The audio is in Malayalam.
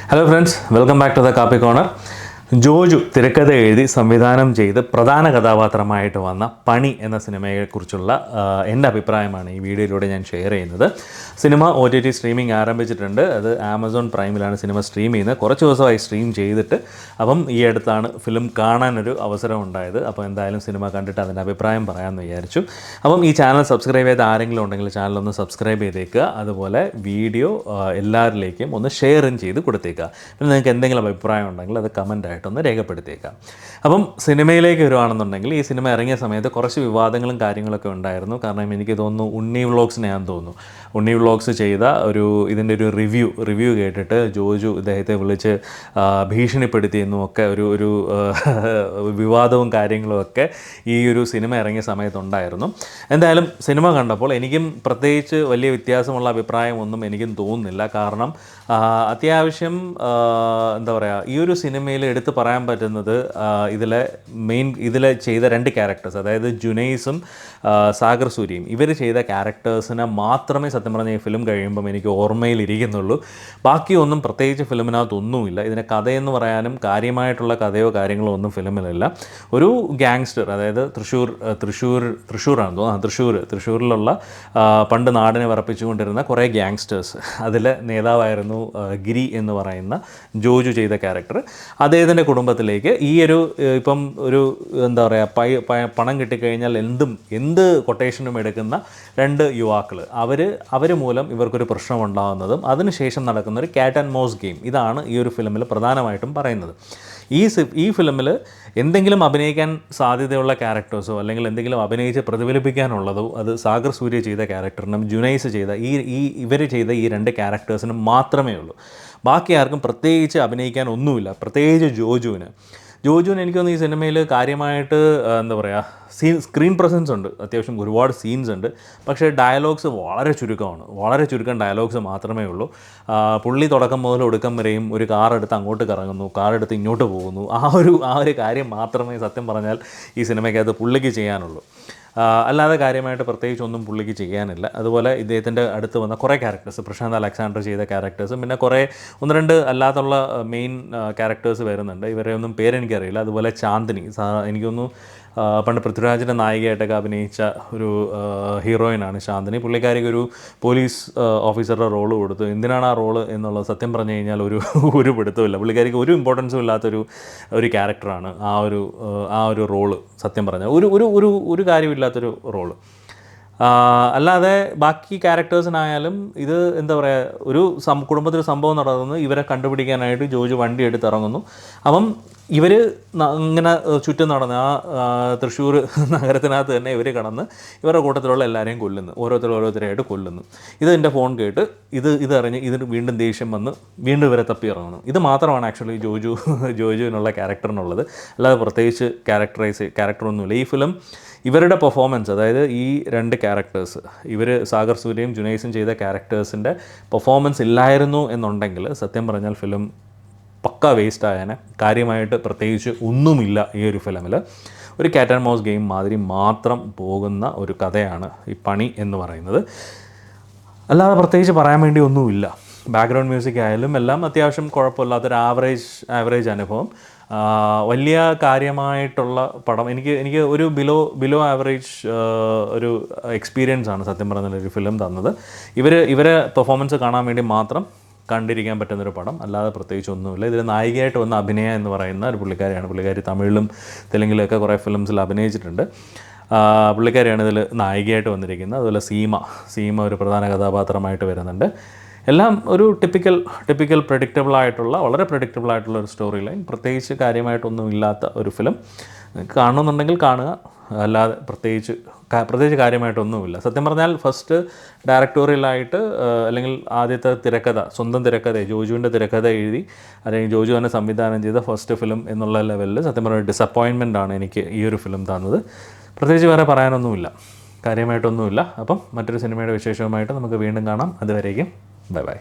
Hello friends, welcome back to the Copy Corner. Joju തിരക്കഥ എഴുതി സംവിധാനം ചെയ്ത് പ്രധാന കഥാപാത്രമായിട്ട് വന്ന പണി എന്ന സിനിമയെക്കുറിച്ചുള്ള എൻ്റെ അഭിപ്രായമാണ് ഈ വീഡിയോയിലൂടെ ഞാൻ ഷെയർ ചെയ്യുന്നത്. സിനിമ OTT സ്ട്രീമിംഗ് ആരംഭിച്ചിട്ടുണ്ട്. അത് ആമസോൺ പ്രൈമിലാണ് സിനിമ സ്ട്രീം ചെയ്യുന്നത്. കുറച്ച് ദിവസമായി സ്ട്രീം ചെയ്തിട്ട് അപ്പം ഈ അടുത്താണ് ഫിലിം കാണാനൊരു അവസരം ഉണ്ടായത്. അപ്പോൾ എന്തായാലും സിനിമ കണ്ടിട്ട് അതിൻ്റെ അഭിപ്രായം പറയാമെന്ന് വിചാരിച്ചു. അപ്പം ഈ ചാനൽ സബ്സ്ക്രൈബ് ചെയ്ത ആരെങ്കിലും ഉണ്ടെങ്കിൽ ചാനലൊന്ന് സബ്സ്ക്രൈബ് ചെയ്തേക്കുക. അതുപോലെ വീഡിയോ എല്ലാവരിലേക്കും ഒന്ന് ഷെയറും ചെയ്ത് കൊടുത്തേക്കുക. പിന്നെ നിങ്ങൾക്ക് എന്തെങ്കിലും അഭിപ്രായം ഉണ്ടെങ്കിൽ അത് കമൻറ്റായിട്ട് ഒന്ന് രേഖപ്പെടുത്തിയേക്കാം. അപ്പം സിനിമയിലേക്ക് വരുവാണെന്നുണ്ടെങ്കിൽ ഈ സിനിമ ഇറങ്ങിയ സമയത്ത് കുറച്ച് വിവാദങ്ങളും കാര്യങ്ങളൊക്കെ ഉണ്ടായിരുന്നു. കാരണം എനിക്ക് തോന്നുന്നു ഉണ്ണി വ്ളോഗ്സിനെയാണെന്ന് തോന്നുന്നു. ഉണ്ണി വ്ളോഗ്സ് ചെയ്ത ഇതിൻ്റെ ഒരു റിവ്യൂ കേട്ടിട്ട് ജോജു ഇദ്ദേഹത്തെ വിളിച്ച് ഭീഷണിപ്പെടുത്തിയെന്നും ഒക്കെ ഒരു വിവാദവും കാര്യങ്ങളും ഒക്കെ ഈ ഒരു സിനിമ ഇറങ്ങിയ സമയത്തുണ്ടായിരുന്നു. എന്തായാലും സിനിമ കണ്ടപ്പോൾ എനിക്കും പ്രത്യേകിച്ച് വലിയ വ്യത്യാസമുള്ള അഭിപ്രായമൊന്നും എനിക്കും തോന്നുന്നില്ല. കാരണം അത്യാവശ്യം എന്താ പറയുക, ഈ ഒരു സിനിമയിൽ എടുത്ത് പറയാൻ പറ്റുന്നത് ഇതിലെ ചെയ്ത രണ്ട് ക്യാരക്ടേഴ്സ്, അതായത് ജുനൈസും സാഗർ സൂര്യയും, ഇവർ ചെയ്ത ക്യാരക്ടേഴ്സിനെ മാത്രമേ സത്യം പറഞ്ഞ ഈ ഫിലിം കഴിയുമ്പം എനിക്ക് ഓർമ്മയിലിരിക്കുന്നുള്ളൂ. ബാക്കിയൊന്നും പ്രത്യേകിച്ച് ഫിലിമിനകത്തൊന്നുമില്ല. ഇതിനെ കഥയെന്ന് പറയാനും കാര്യമായിട്ടുള്ള കഥയോ കാര്യങ്ങളോ ഒന്നും ഫിലിമിലില്ല. ഒരു ഗ്യാങ്സ്റ്റർ, അതായത് തൃശ്ശൂരിലുള്ള പണ്ട് നാടിനെ വിറപ്പിച്ചുകൊണ്ടിരുന്ന കുറേ ഗ്യാങ്സ്റ്റേഴ്സ്, അതിലെ നേതാവായിരുന്നു ഗിരി എന്ന് പറയുന്ന ജോജു ചെയ്ത ക്യാരക്ടർ. അദ്ദേഹത്തിൻ്റെ കുടുംബത്തിലേക്ക് ഇപ്പം ഒരു എന്താ പറയുക, പണം കിട്ടിക്കഴിഞ്ഞാൽ എന്ത് കൊട്ടേഷനും എടുക്കുന്ന രണ്ട് യുവാക്കൾ, അവർ മൂലം ഇവർക്കൊരു പ്രശ്നമുണ്ടാകുന്നതും അതിനുശേഷം നടക്കുന്ന ഒരു ക്യാറ്റ് ആൻഡ് മൗസ് ഗെയിം, ഇതാണ് ഈ ഒരു ഫിലിമിൽ പ്രധാനമായിട്ടും പറയുന്നത്. ഈ ഫിലിമിൽ എന്തെങ്കിലും അഭിനയിക്കാൻ സാധ്യതയുള്ള ക്യാരക്ടേഴ്സോ അല്ലെങ്കിൽ എന്തെങ്കിലും അഭിനയിച്ച് പ്രതിഫലിപ്പിക്കാനുള്ളതോ അത് സാഗർ സൂര്യ ചെയ്ത ക്യാരക്ടറിനും ജുനൈസ് ചെയ്ത ഇവർ ചെയ്ത ഈ രണ്ട് ക്യാരക്ടേഴ്സിനും മാത്രമേ ഉള്ളൂ. ബാക്കി ആർക്കും പ്രത്യേകിച്ച് അഭിനയിക്കാൻ ഒന്നുമില്ല. പ്രത്യേകിച്ച് ജോജുവിന് എനിക്കൊന്ന് ഈ സിനിമയിൽ കാര്യമായിട്ട് എന്താ പറയുക, സ്ക്രീൻ പ്രസൻസ് ഉണ്ട്, അത്യാവശ്യം ഒരുപാട് സീൻസ് ഉണ്ട്. പക്ഷേ ഡയലോഗ്സ് വളരെ ചുരുക്കം ഡയലോഗ്സ് മാത്രമേ ഉള്ളൂ. പുള്ളി തുടക്കം മുതൽ ഒടുക്കം വരെയും ഒരു കാറെടുത്ത് അങ്ങോട്ട് കറങ്ങുന്നു, കാറെടുത്ത് ഇങ്ങോട്ട് പോകുന്നു, ആ ഒരു കാര്യം മാത്രമേ സത്യം പറഞ്ഞാൽ ഈ സിനിമയ്ക്കകത്ത് പുള്ളിക്ക് ചെയ്യാനുള്ളൂ. അല്ലാതെ കാര്യമായിട്ട് പ്രത്യേകിച്ചൊന്നും പുള്ളിക്ക് ചെയ്യാനില്ല. അതുപോലെ ഇദ്ദേഹത്തിൻ്റെ അടുത്ത് വന്ന കുറേ ക്യാരക്ടേഴ്സ്, പ്രശാന്ത് അലക്സാണ്ടർ ചെയ്ത ക്യാരക്ടേഴ്സും പിന്നെ ഒന്ന് രണ്ട് അല്ലാത്തുള്ള മെയിൻ ക്യാരക്ടേഴ്സ് വരുന്നുണ്ട്. ഇവരെയൊന്നും പേരെനിക്കറിയില്ല. അതുപോലെ ചാന്ദിനി, എനിക്കൊന്നും പണ്ട് പൃഥ്വിരാജിൻ്റെ നായികയായിട്ടൊക്കെ അഭിനയിച്ച ഒരു ഹീറോയിനാണ് ചാന്ദിനി. പുള്ളിക്കാരിക്ക് ഒരു പോലീസ് ഓഫീസറുടെ റോള് കൊടുത്തു. എന്തിനാണ് ആ റോള് എന്നുള്ളത് സത്യം പറഞ്ഞു കഴിഞ്ഞാൽ ഒരു പിടുത്തമില്ല. പുള്ളിക്കാരിക്ക് ഒരു ഇമ്പോർട്ടൻസും ഇല്ലാത്തൊരു ക്യാരക്ടറാണ് ആ ഒരു റോള്. സത്യം പറഞ്ഞാൽ ഒരു കാര്യമില്ലാത്തൊരു റോള്. അല്ലാതെ ബാക്കി ക്യാരക്ടേഴ്സിനായാലും ഇത് എന്താ പറയുക, കുടുംബത്തിൽ സംഭവം നടക്കുന്നു, ഇവരെ കണ്ടുപിടിക്കാനായിട്ട് ജോജു വണ്ടി എടുത്തിറങ്ങുന്നു. അപ്പം ഇവർ ഇങ്ങനെ ചുറ്റും നടന്ന് ആ തൃശ്ശൂർ നഗരത്തിനകത്ത് തന്നെ ഇവർ കടന്ന് ഇവരുടെ കൂട്ടത്തിലുള്ള എല്ലാവരെയും കൊല്ലുന്നു, ഓരോരുത്തരായിട്ട് കൊല്ലുന്നു. എൻ്റെ ഫോൺ കേട്ട് ഇതറിഞ്ഞ് ഇതിന് വീണ്ടും ദേഷ്യം വന്ന് വീണ്ടും ഇവരെ തപ്പി ഇറങ്ങുന്നു. ഇത് മാത്രമാണ് ആക്ച്വലി ജോജുവിനുള്ള ക്യാരക്ടറിനുള്ളത്. അല്ലാതെ പ്രത്യേകിച്ച് ക്യാരക്ടറൊന്നുമില്ല. ഈ ഫിലിം ഇവരുടെ പെർഫോമൻസ്, അതായത് ഈ രണ്ട് ക്യാരക്ടേഴ്സ്, സാഗർ സൂര്യയും ജുനൈസും ചെയ്ത ക്യാരക്ടേഴ്സിൻ്റെ പെർഫോമൻസ് ഇല്ലായിരുന്നു എന്നുണ്ടെങ്കിൽ സത്യം പറഞ്ഞാൽ ഫിലിം പക്ക വേസ്റ്റ് ആയാനെ. കാര്യമായിട്ട് പ്രത്യേകിച്ച് ഒന്നുമില്ല ഈ ഒരു ഫിലിമിൽ. ഒരു ക്യാറ്റ് ആൻഡ് മൗസ് ഗെയിം മാതിരി മാത്രം പോകുന്ന ഒരു കഥയാണ് ഈ പണി എന്ന് പറയുന്നത്. അല്ലാതെ പ്രത്യേകിച്ച് പറയാൻ വേണ്ടി ഒന്നുമില്ല. ബാക്ക്ഗ്രൗണ്ട് മ്യൂസിക് ആയാലും എല്ലാം അത്യാവശ്യം കുഴപ്പമില്ലാത്തൊരു ആവറേജ് അനുഭവം. വലിയ കാര്യമായിട്ടുള്ള പടം എനിക്ക് ഒരു ബിലോ ആവറേജ് ഒരു എക്സ്പീരിയൻസ് ആണ് സത്യം പറഞ്ഞാൽ ഒരു ഫിലിം തന്നത്. ഇവരെ പെർഫോമൻസ് കാണാൻ വേണ്ടി മാത്രം കണ്ടിരിക്കാൻ പറ്റുന്നൊരു പടം, അല്ലാതെ പ്രത്യേകിച്ച് ഒന്നുമില്ല. ഇതിൽ നായികയായിട്ട് വന്ന അഭിനയ എന്ന് പറയുന്ന ഒരു പുള്ളിക്കാരിയാണ്. പുള്ളിക്കാരി തമിഴിലും തെലുങ്കിലൊക്കെ കുറേ ഫിലിംസിൽ അഭിനയിച്ചിട്ടുണ്ട്. പുള്ളിക്കാരിയാണ് ഇതിൽ നായികയായിട്ട് വന്നിരിക്കുന്നത്. അതുപോലെ സീമ ഒരു പ്രധാന കഥാപാത്രമായിട്ട് വരുന്നുണ്ട്. എല്ലാം ഒരു ടിപ്പിക്കൽ വളരെ പ്രഡിക്റ്റബിൾ ആയിട്ടുള്ള ഒരു സ്റ്റോറി ലൈൻ, പ്രത്യേകിച്ച് കാര്യമായിട്ടൊന്നും ഇല്ലാത്ത ഒരു ഫിലിം. കാണുന്നുണ്ടെങ്കിൽ കാണുക, അല്ലാതെ പ്രത്യേകിച്ച് കാര്യമായിട്ടൊന്നുമില്ല. സത്യം പറഞ്ഞാൽ ഫസ്റ്റ് ഡയറക്ടോറിയലായിട്ട് അല്ലെങ്കിൽ ആദ്യത്തെ സ്വന്തം തിരക്കഥ, ജോജുവിൻ്റെ തിരക്കഥ എഴുതി അല്ലെങ്കിൽ ജോജു തന്നെ സംവിധാനം ചെയ്ത ഫസ്റ്റ് ഫിലിം എന്നുള്ള ലെവലിൽ സത്യം പറഞ്ഞാൽ ഡിസപ്പോയിൻമെൻ്റ് ആണ് എനിക്ക് ഈ ഒരു ഫിലിം തന്നത്. പ്രത്യേകിച്ച് വേറെ പറയാനൊന്നുമില്ല, കാര്യമായിട്ടൊന്നുമില്ല. അപ്പം മറ്റൊരു സിനിമയുടെ വിശേഷവുമായിട്ട് നമുക്ക് വീണ്ടും കാണാം. അതുവരേക്കും ബൈ.